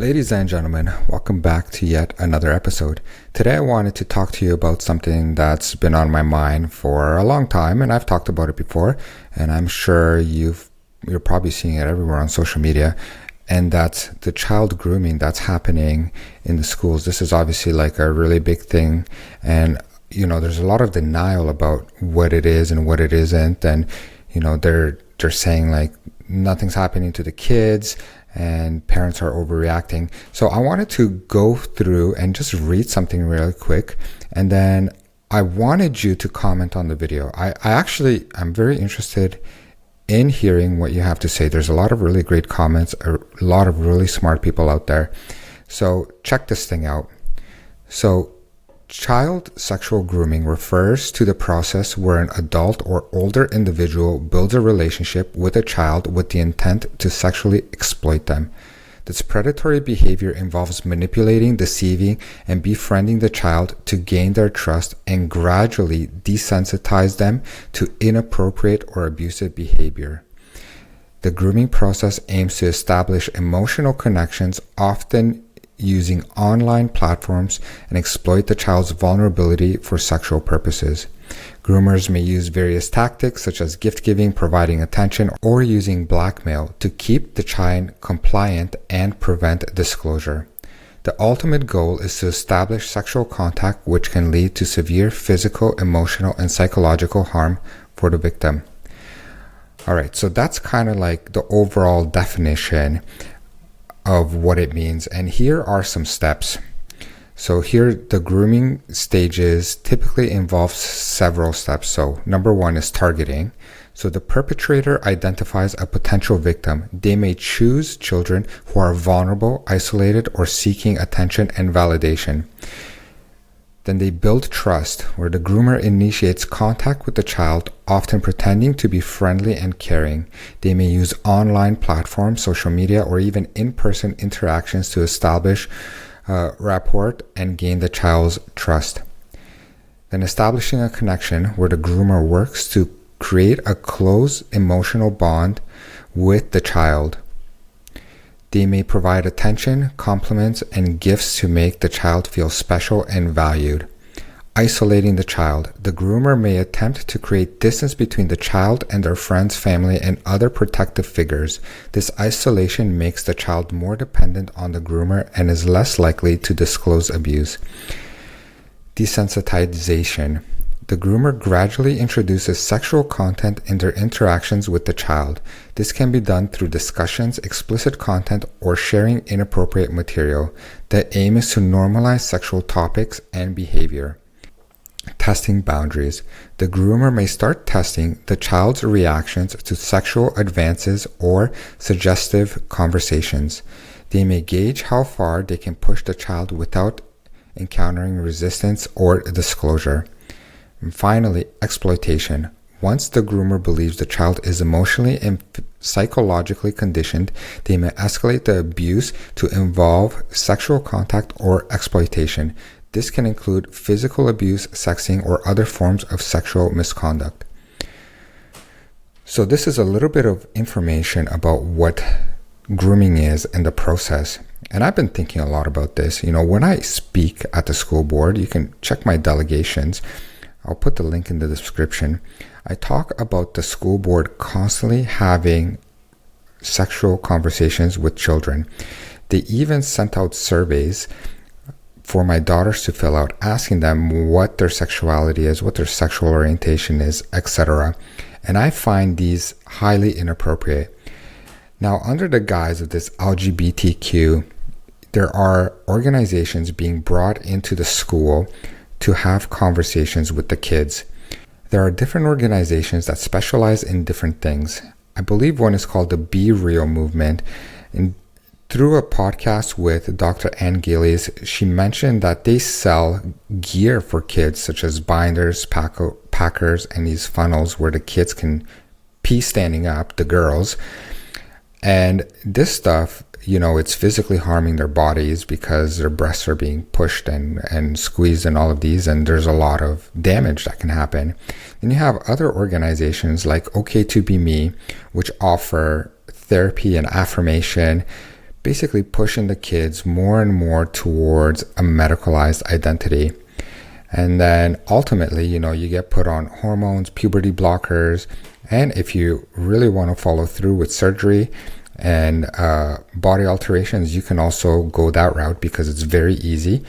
Ladies and gentlemen, welcome back to yet another episode. Today I wanted to talk to you about something that's been on my mind for a long time, and I've talked about it before, and I'm sure you're probably seeing it everywhere on social media, and that's the child grooming that's happening in the schools. This is obviously like a really big thing, and there's a lot of denial about what it is and what it isn't, and they're saying like nothing's happening to the kids and parents are overreacting. So I wanted to go through and just read something really quick, and then I wanted you to comment on the video. I'm very interested in hearing what you have to say. There's a lot of really great comments, a lot of really smart people out there. So check this thing out. So child sexual grooming refers to the process where an adult or older individual builds a relationship with a child with the intent to sexually exploit them. This predatory behavior involves manipulating, deceiving, and befriending the child to gain their trust and gradually desensitize them to inappropriate or abusive behavior. The grooming process aims to establish emotional connections, often using online platforms, and exploit the child's vulnerability for sexual purposes. Groomers may use various tactics such as gift giving, providing attention, or using blackmail to keep the child compliant and prevent disclosure. The ultimate goal is to establish sexual contact, which can lead to severe physical, emotional, and psychological harm for the victim. Alright, so that's kind of like the overall definition of what it means, and here are some steps. So here, the grooming stages typically involves several steps. So number one is targeting. So the perpetrator identifies a potential victim. They may choose children who are vulnerable, isolated, or seeking attention and validation. Then they build trust, where the groomer initiates contact with the child, often pretending to be friendly and caring. They may use online platforms, social media, or even in-person interactions to establish rapport and gain the child's trust. Then establishing a connection, where the groomer works to create a close emotional bond with the child. They may provide attention, compliments, and gifts to make the child feel special and valued. Isolating the child. The groomer may attempt to create distance between the child and their friends, family, and other protective figures. This isolation makes the child more dependent on the groomer and is less likely to disclose abuse. Desensitization. The groomer gradually introduces sexual content in their interactions with the child. This can be done through discussions, explicit content, or sharing inappropriate material. The aim is to normalize sexual topics and behavior. Testing boundaries. The groomer may start testing the child's reactions to sexual advances or suggestive conversations. They may gauge how far they can push the child without encountering resistance or disclosure. And finally, exploitation. Once the groomer believes the child is emotionally and psychologically conditioned, they may escalate the abuse to involve sexual contact or exploitation. This can include physical abuse, sexting, or other forms of sexual misconduct. So this is a little bit of information about what grooming is and the process. And I've been thinking a lot about this. When I speak at the school board, you can check my delegations. I'll put the link in the description. I talk about the school board constantly having sexual conversations with children. They even sent out surveys for my daughters to fill out, asking them what their sexuality is, what their sexual orientation is, etc. And I find these highly inappropriate. Now, under the guise of this LGBTQ, there are organizations being brought into the school to have conversations with the kids. There are different organizations that specialize in different things. I believe one is called the Be Real movement. And through a podcast with Dr. Ann Gillies, she mentioned that they sell gear for kids, such as binders, packers, and these funnels where the kids can pee standing up, the girls. And this stuff, it's physically harming their bodies because their breasts are being pushed and squeezed and all of these, and there's a lot of damage that can happen. Then you have other organizations like OK to Be Me, which offer therapy and affirmation, basically pushing the kids more and more towards a medicalized identity. And then ultimately, you get put on hormones, puberty blockers, and if you really want to follow through with surgery and body alterations, you can also go that route because it's very easy.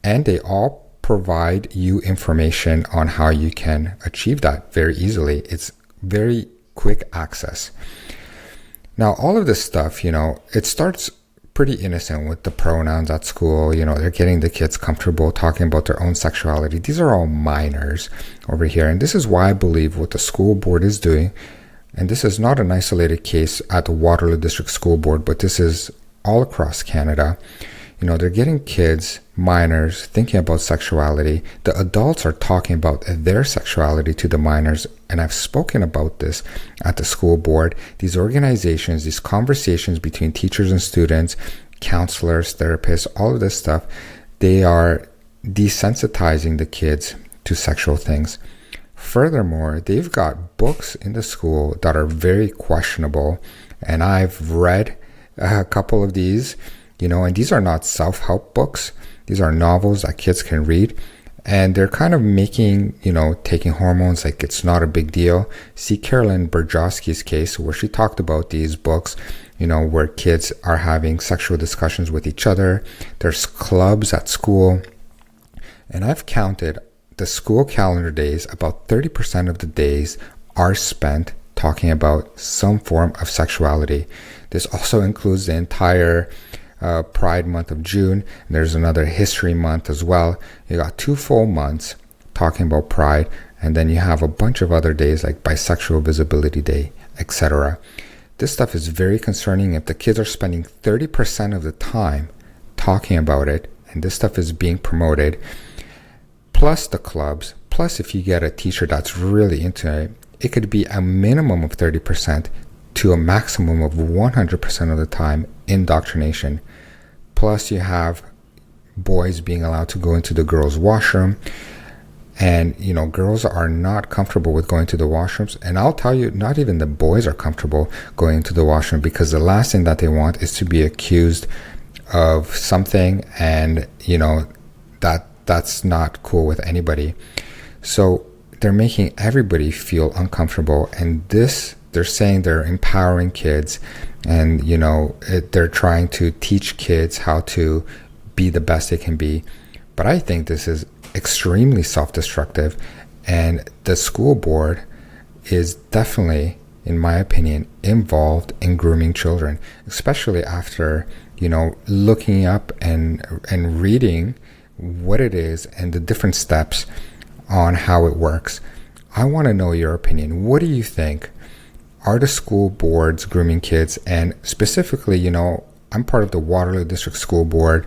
And they all provide you information on how you can achieve that very easily. It's very quick access. Now, all of this stuff, it starts pretty innocent with the pronouns at school. They're getting the kids comfortable talking about their own sexuality. These are all minors over here. And this is why I believe what the school board is doing, and this is not an isolated case at the Waterloo District School Board, but this is all across Canada. They're getting kids, minors, thinking about sexuality. The adults are talking about their sexuality to the minors. And I've spoken about this at the school board. These organizations, these conversations between teachers and students, counselors, therapists, all of this stuff, they are desensitizing the kids to sexual things. Furthermore, they've got books in the school that are very questionable. And I've read a couple of these. And these are not self-help books. These are novels that kids can read. And they're kind of making, taking hormones like it's not a big deal. See Carolyn Berjowski's case where she talked about these books, where kids are having sexual discussions with each other. There's clubs at school. And I've counted the school calendar days, about 30% of the days are spent talking about some form of sexuality. This also includes the entire Pride month of June, and there's another history month as well. You got 2 full months talking about Pride, and then you have a bunch of other days like Bisexual Visibility Day, etc. This stuff is very concerning. If the kids are spending 30% of the time talking about it, and this stuff is being promoted, plus the clubs, plus if you get a teacher that's really into it, it could be a minimum of 30% to a maximum of 100% of the time indoctrination. Plus you have boys being allowed to go into the girls' washroom, and girls are not comfortable with going to the washrooms. And I'll tell you, not even the boys are comfortable going into the washroom, because the last thing that they want is to be accused of something, and that's not cool with anybody. So they're making everybody feel uncomfortable, and they're saying they're empowering kids, and they're trying to teach kids how to be the best they can be. But I think this is extremely self-destructive, and the school board is definitely, in my opinion, involved in grooming children, especially after looking up and reading what it is and the different steps on how it works. I want to know your opinion. What do you think? Are the school boards grooming kids? And specifically, I'm part of the Waterloo District School Board,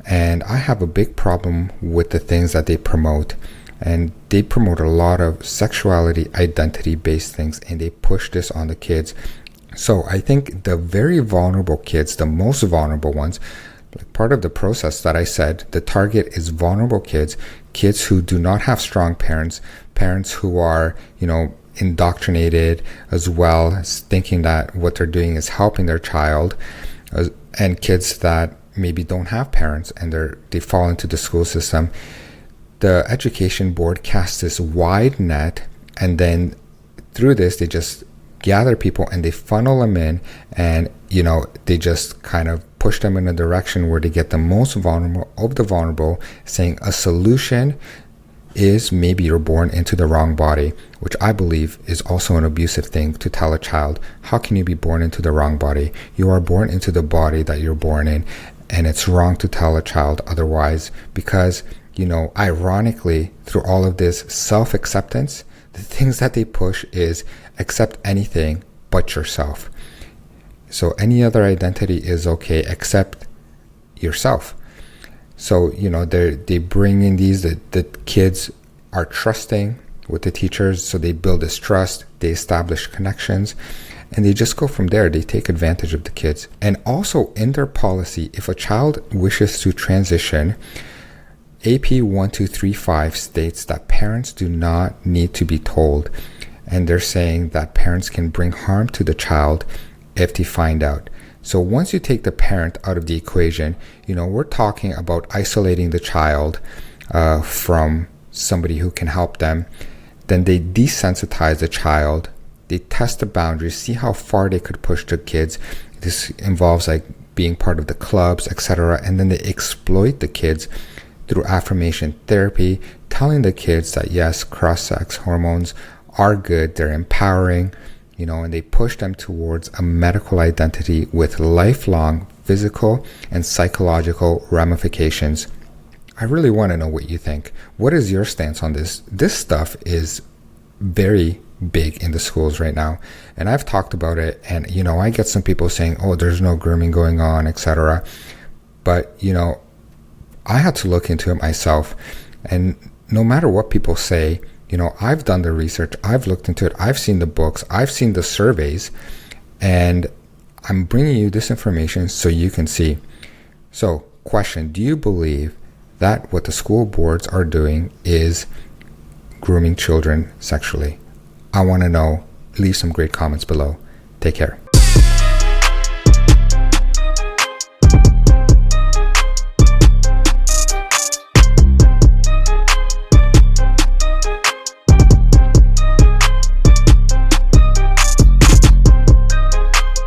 and I have a big problem with the things that they promote. And they promote a lot of sexuality, identity-based things, and they push this on the kids. So I think the very vulnerable kids, the most vulnerable ones, like part of the process that I said, the target is vulnerable kids, kids who do not have strong parents, parents who are, indoctrinated as well, as thinking that what they're doing is helping their child, and kids that maybe don't have parents and they fall into the school system. The education board casts this wide net, and then through this they just gather people and they funnel them in, and they just kind of push them in a direction where they get the most vulnerable of the vulnerable, saying a solution is maybe you're born into the wrong body, which I believe is also an abusive thing to tell a child. How can you be born into the wrong body? You are born into the body that you're born in, and it's wrong to tell a child otherwise, because ironically, through all of this self-acceptance, the things that they push is accept anything but yourself. So any other identity is okay except yourself. So, they bring in these, the kids are trusting with the teachers, so they build this trust, they establish connections, and they just go from there. They take advantage of the kids. And also in their policy, if a child wishes to transition, AP 1235 states that parents do not need to be told. And they're saying that parents can bring harm to the child if they find out. So once you take the parent out of the equation, we're talking about isolating the child from somebody who can help them. Then they desensitize the child. They test the boundaries, see how far they could push the kids. This involves like being part of the clubs, etc. And then they exploit the kids through affirmation therapy, telling the kids that yes, cross-sex hormones are good, they're empowering, and they push them towards a medical identity with lifelong physical and psychological ramifications. I really want to know what you think. What is your stance on this? This stuff is very big in the schools right now, and I've talked about it, and I get some people saying, oh, there's no grooming going on, etc. But I had to look into it myself, and no matter what people say, I've done the research, I've looked into it, I've seen the books, I've seen the surveys, and I'm bringing you this information so you can see. So, question, do you believe that what the school boards are doing is grooming children sexually? I want to know. Leave some great comments below. Take care.